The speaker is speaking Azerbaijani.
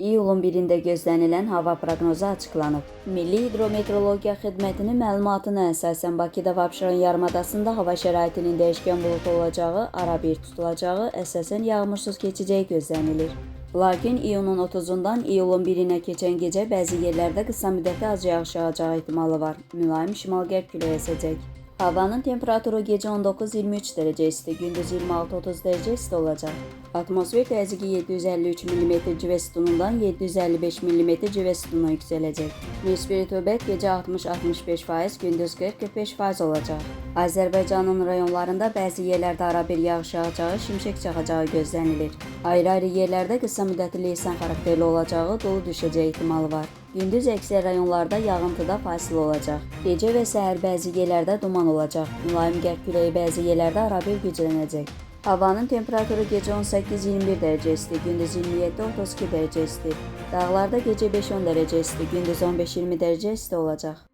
İyulun 1-də gözlənilən hava proqnozu açıqlanıb. Milli Hidrometeorologiya Xidmətinin məlumatına əsasən Bakıda və Abşeron yarımadasında hava şəraitinin dəyişkən buludlu olacağı, arabir tutulacağı, əsasən yağmursuz keçəcəyi gözlənilir. Lakin iyunun 30-dan iyulun 1-nə keçən gecə bəzi yerlərdə qısa müddətli az yağış yağacağı ehtimalı var. Mülayim şimal-qərb küləyi əsəcək. Havanın temperaturu gecə 19-23 dərəcə isti, gündüz 26-30 dərəcə isti olacaq. Atmosfer təzyiqi 753 mm civə sütunundan 755 mm civə sütununa yüksələcək. Nisbi rütubət gecə 60-65%, gündüz 40-45% olacaq. Azərbaycanın rayonlarında bəzi yerlərdə arabir yağış yağacağı, şimşək çaxacağı gözlənilir. Ayrı-ayrı yerlərdə qısa müddətli leysan xarakterli olacağı, dolu düşəcəyi ehtimalı var. Gündüz əksər rayonlarda yağıntıda fasilə olacaq. Gecə və səhər bəzi yerlərdə duman olacaq. Mülayim qərb küləyi bəzi yerlərdə arabir güclənəcək. Havanın temperaturu gecə 18-21 dərəcə isti, gündüz 27-32 dərəcə isti. Dağlarda gecə 5-10 dərəcə isti, gündüz 15-20 dərəcə isti olacaq.